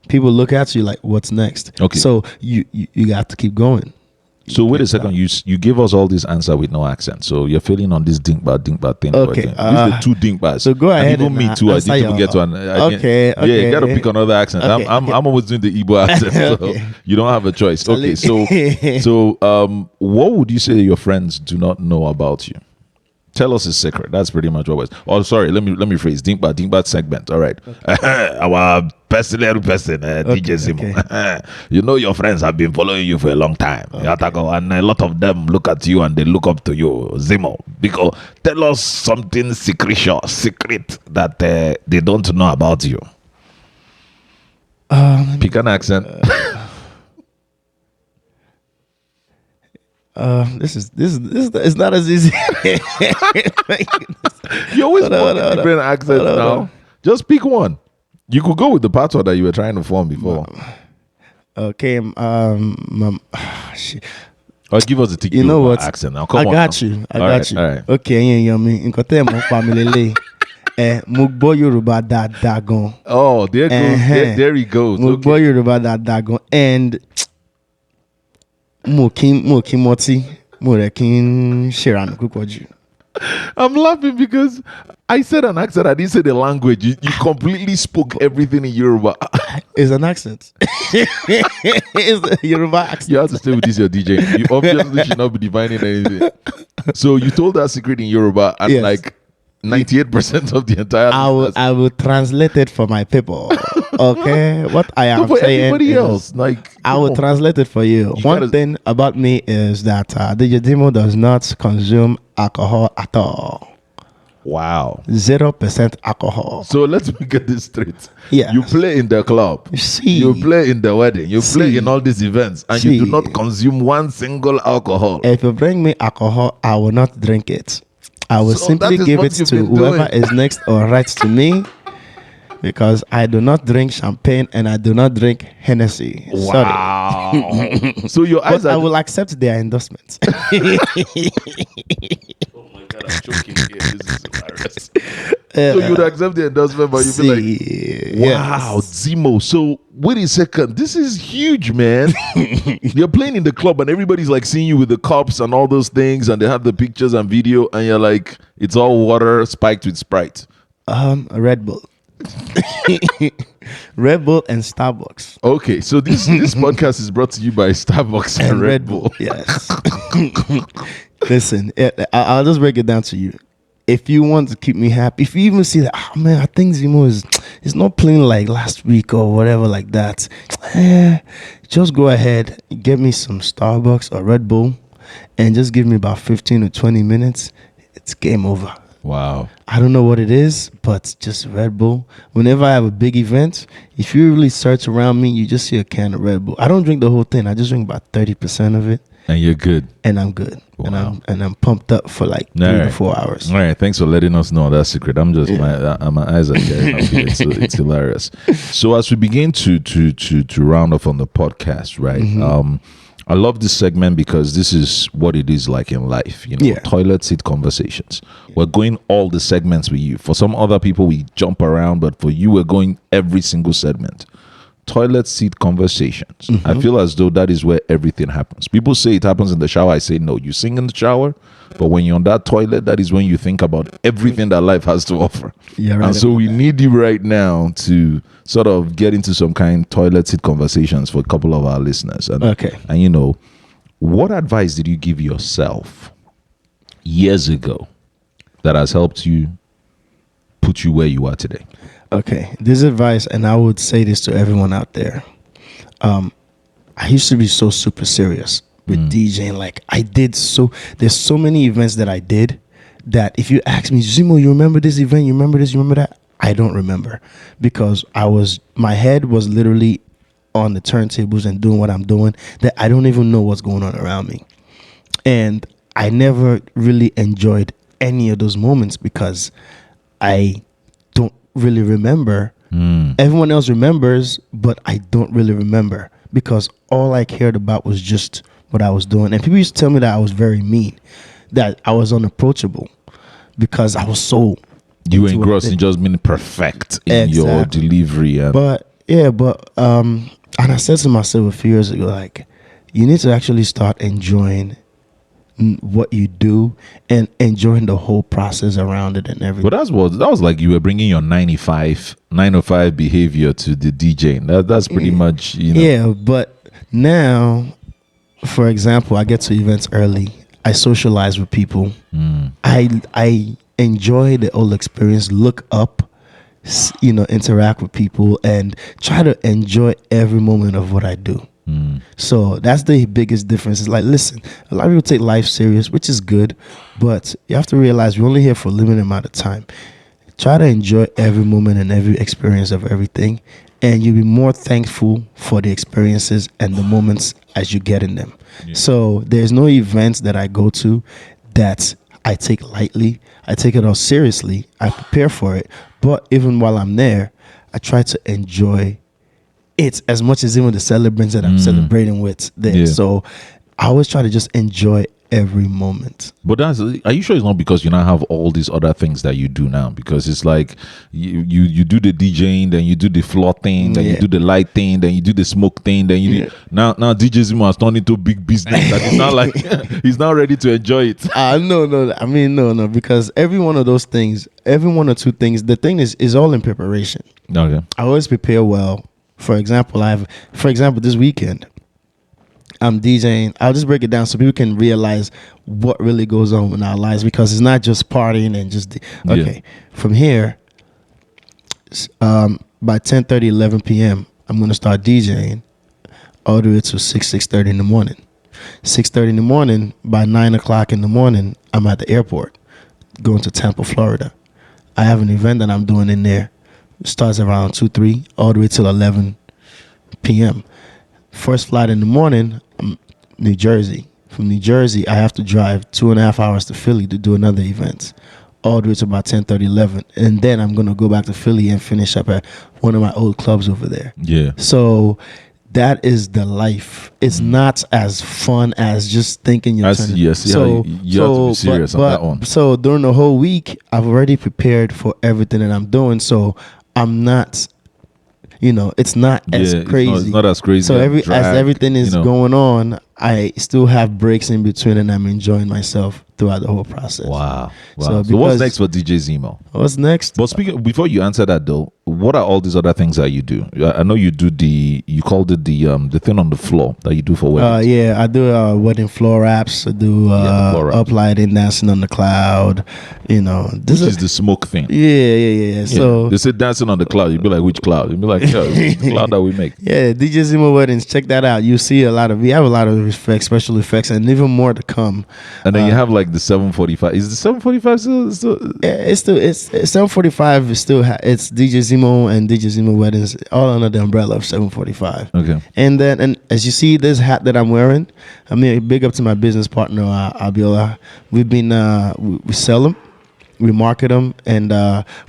people look at you like, what's next? Okay. So you got to keep going. So wait a second, you gave us all this answer with no accent. So you're feeling on this dinkba thing. Okay. These are the 2 dinkbas. So go ahead. And even me too. I didn't even get to an. Okay. Yeah, you got to pick another accent. Okay, I'm always doing the Igbo accent, so you don't have a choice. Okay. So what would you say your friends do not know about you? Tell us a secret. That's pretty much what was. Oh, sorry. Let me rephrase. Dinkba segment. All right. Okay. Our person, DJ Zemo. Okay. Your friends have been following you for a long time. Okay. And a lot of them look at you and they look up to you, Zemo. Because tell us something secret that they don't know about you. Pick an accent. This is not as easy. You always want different accents now. Just pick one. You could go with the pattern that you were trying to form before. Okay. Shit. Or give us a ticket. You know what? Accent now. I got you. All right. Okay. Mugbo Yoruba dagon. Oh, there he goes. Mugbo Yoruba dagon and. I'm laughing because I said an accent. I didn't say the language. You completely spoke everything in Yoruba. It's an accent. It's a Yoruba accent. You have to stay with this, your DJ. You obviously should not be divining anything. So you told that secret in Yoruba, and yes. Like 98% of the entire. I will translate it for my people. Okay, what I am saying. Everybody else, I will translate it for you. One thing about me is that DJ Zemo does not consume alcohol at all. Wow. 0% alcohol. So let me get this straight. Yeah. You play in the club. You play in the wedding. You play in all these events, and you do not consume one single alcohol. If you bring me alcohol, I will not drink it. I will simply give it to whoever is next or writes to me. Because I do not drink champagne and I do not drink Hennessy. Wow. Sorry. So your eyes I will accept their endorsements. Oh my God, I'm choking here. This is hilarious. So you would accept the endorsement, but you'd be like, wow, yes. Zemo. So wait a second. This is huge, man. You're playing in the club and everybody's like seeing you with the cups and all those things, and they have the pictures and video, and you're like, it's all water spiked with Sprite. Red Bull. Red Bull and Starbucks. Okay, so this podcast is brought to you by Starbucks and Red Bull. Yes. Listen, I'll just break it down to you. If you want to keep me happy, if you even see that, oh man, I think Zemo is not playing like last week or whatever like that, just go ahead, get me some Starbucks or Red Bull, and just give me about 15 or 20 minutes. It's game over. Wow. I don't know what it is, but just Red Bull. Whenever I have a big event, if you really search around me, you just see a can of Red Bull. I don't drink the whole thing. I just drink about 30% of it. And you're good. And I'm good. Wow. And I'm pumped up for like 3 to 4 hours. All right. Thanks for letting us know that secret. I'm just my eyes are tearing up here. It's hilarious. So as we begin to round off on the podcast, right? Mm-hmm. I love this segment because this is what it is like in life, toilet seat conversations. We're going all the segments with you. For some other people, we jump around, but for you, we're going every single segment. Toilet seat conversations. Mm-hmm. I feel as though that is where everything happens. People say it happens in the shower. I say no. You sing in the shower, but when you're on that toilet, that is when you think about everything that life has to offer. Yeah, right. And so we need you right now to sort of get into some kind of toilet seat conversations for a couple of our listeners. And, okay. And what advice did you give yourself years ago that has helped you put you where you are today? Okay, this advice, and I would say this to everyone out there. I used to be so super serious with DJing. Like there's so many events that I did that if you ask me, Zimo, you remember this event? You remember this? You remember that? I don't remember because my head was literally on the turntables and doing what I'm doing that I don't even know what's going on around me. And I never really enjoyed any of those moments because I don't really remember. Everyone else remembers, but I don't really remember because all I cared about was just what I was doing. And people used to tell me that I was very mean, that I was unapproachable because I was so... You were engrossed in just being perfect in your delivery. And I said to myself a few years ago, like, you need to actually start enjoying what you do and enjoying the whole process around it and everything. But that was like you were bringing your 905 behavior to the DJing. That's pretty much, Yeah, but now, for example, I get to events early. I socialize with people. I enjoy the whole experience, look up, interact with people and try to enjoy every moment of what I do. So that's the biggest difference. It's like, listen, a lot of people take life serious, which is good, but you have to realize we're only here for a limited amount of time. Try to enjoy every moment and every experience of everything, and you'll be more thankful for the experiences and the moments as you get in them. Yeah. So there's no events that I go to that I take lightly. I take it all seriously. I prepare for it. But even while I'm there, I try to enjoy it as much as even the celebrants that I'm celebrating with there. Yeah. So I always try to just enjoy every moment. But are you sure it's not because you now have all these other things that you do now? Because it's like you do the DJing, then you do the floor thing, then you do the light thing, then you do the smoke thing, then you do, now DJ Zimo has turned into a big business that is not like he's not ready to enjoy it. No. I mean, no, because every one of those things, every one or two things, the thing is all in preparation. Okay. I always prepare well. For example, this weekend, I'm DJing. I'll just break it down so people can realize what really goes on in our lives, because it's not just partying and just From here, by 10:30, 11 p.m., I'm going to start DJing all the way to 6:30 in the morning. 6:30 in the morning, by 9 o'clock in the morning, I'm at the airport going to Tampa, Florida. I have an event that I'm doing in there. It starts around 2, 3, all the way till 11 p.m. First flight in the morning, New Jersey. From New Jersey, I have to drive 2.5 hours to Philly to do another event, all the way to about 10:30, 11. And then I'm going to go back to Philly and finish up at one of my old clubs over there. Yeah. So that is the life. It's not as fun as just thinking you're turning. Yes, so you have to be serious on that one. So during the whole week, I've already prepared for everything that I'm doing. So I'm not... it's not as crazy. It's not as crazy. So as everything is going on, I still have breaks in between, and I'm enjoying myself throughout the whole process. Wow. So what's next for DJ Zemo? What's next? But before you answer that though, what are all these other things that you do? I know you do you called it the thing on the floor that you do for weddings. I do wedding floor raps. I do uplighting, dancing on the cloud. This is the smoke thing. Yeah. So they say dancing on the cloud. You'd be like, which cloud? You'd be like, it's the cloud that we make. Yeah, DJ Zemo weddings. Check that out. You see we have a lot of special effects, and even more to come. And then you have like like the 745. Is the 745 still It's 745 is still it's DJ Zemo and DJ Zemo Weddings all under the umbrella of 745. Okay. And then as you see this hat that I'm wearing, I mean, big up to my business partner Abiola. We've been we sell them, we market them, and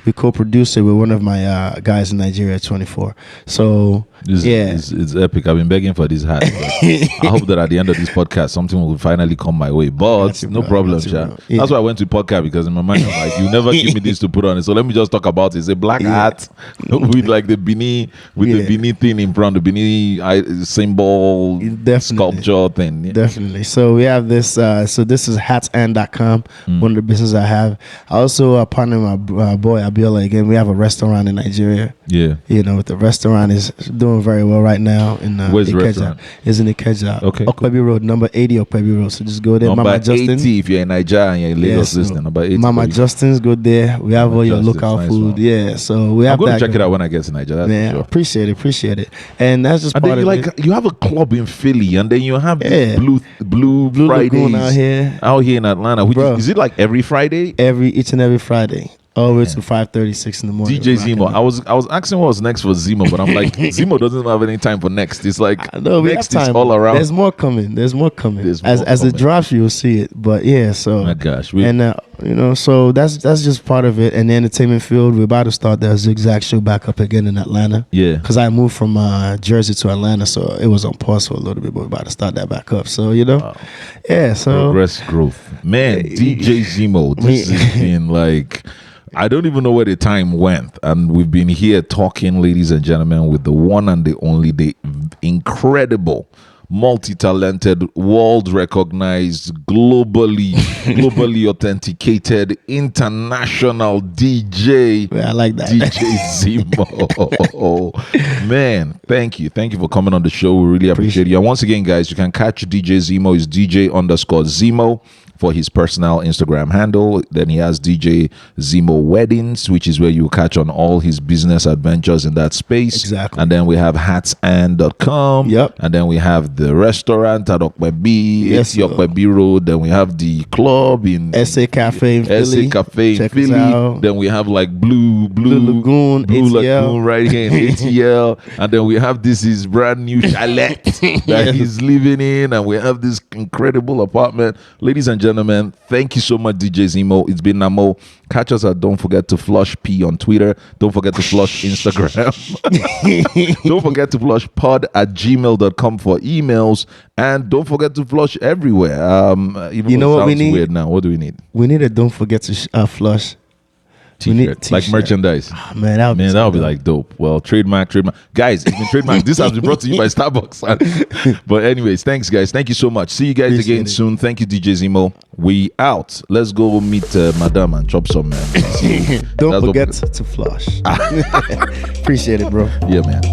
we co-produce it with one of my guys in Nigeria, 24. So it's epic. I've been begging for this hat. I hope that at the end of this podcast, something will finally come my way. But no problem, Sha. Yeah. That's why I went to podcast, because in my mind, I'm like, you never give me this to put on it. So let me just talk about it. It's a black hat with like the Bini, the Bini thing in front, the Bini symbol, sculpture thing. Yeah. Definitely. So we have this. So this is hatsand.com, one of the businesses I have. I also partner with my boy Abiola again. We have a restaurant in Nigeria. Yeah. You know, the restaurant is doing very well right now in where's the Ikeja. restaurant? It's in Ikeja. Okay. Okpebi Road, number 80 Okpebi Road. So just go there. Number Mama Justin. 80 if you're in Nigeria and you're in Lagos listening. Number 80. Mama Justin's go there. We have all your Justin's, local nice food. one. Yeah. So we have I'm going that to check it out when I get to Nigeria. That's for sure. Appreciate it. And that's just and part then of it. you have a club in Philly, and then you have this Blue Fridays Lagoon out here in Atlanta. Which is it like every Friday? Each and every Friday. All the way to 5:36 in the morning. DJ Zemo. I was asking what was next for Zemo, but I'm like, Zemo doesn't have any time for next. It's like next is all around. There's more coming. As it drops, you'll see it. But yeah, so my gosh, so that's just part of it. And the entertainment field, we're about to start the Zigzag show back up again in Atlanta. Yeah, because I moved from Jersey to Atlanta, so it was on pause for a little bit, but we're about to start that back up. So yeah, so progress, growth, man. DJ Zemo, this has been like, I don't even know where the time went, and we've been here talking, ladies and gentlemen, with the one and the only, the incredible, multi-talented, world-recognized, globally authenticated, international DJ. I like that. DJ Zemo. Man, thank you for coming on the show. We really appreciate you. And once again, guys, you can catch DJ Zemo. Is DJ_Zemo for his personal Instagram handle. Then he has DJ Zemo Weddings, which is where you catch on all his business adventures in that space. Exactly. And then we have hatsand.com. Yep. And then we have the restaurant at Okpebi, Okpebi Road. Then we have the club in SA Cafe in Philly. Check Philly. Then we have like Blue Lagoon right here in ATL. And then we have his brand new chalet that he's living in. And we have this incredible apartment. Ladies and gentlemen, thank you so much, DJ Zemo. It's been Namo. Catch us at Don't Forget to Flush P on Twitter. Don't forget to flush Instagram. Don't forget to flush pod@gmail.com for emails. And don't forget to flush everywhere. Even though what we need? Weird now. What do we need? We need a Don't Forget to Flush T-shirt, like merchandise. Oh, man, that would be like dope. Well, trademark. Guys, it's been trademarked. This has been brought to you by Starbucks. But anyways, thanks, guys. Thank you so much. See you guys again soon. Thank you, DJ Zemo. We out. Let's go meet Madame and chop some, man. Don't forget to flush. Appreciate it, bro. Yeah, man.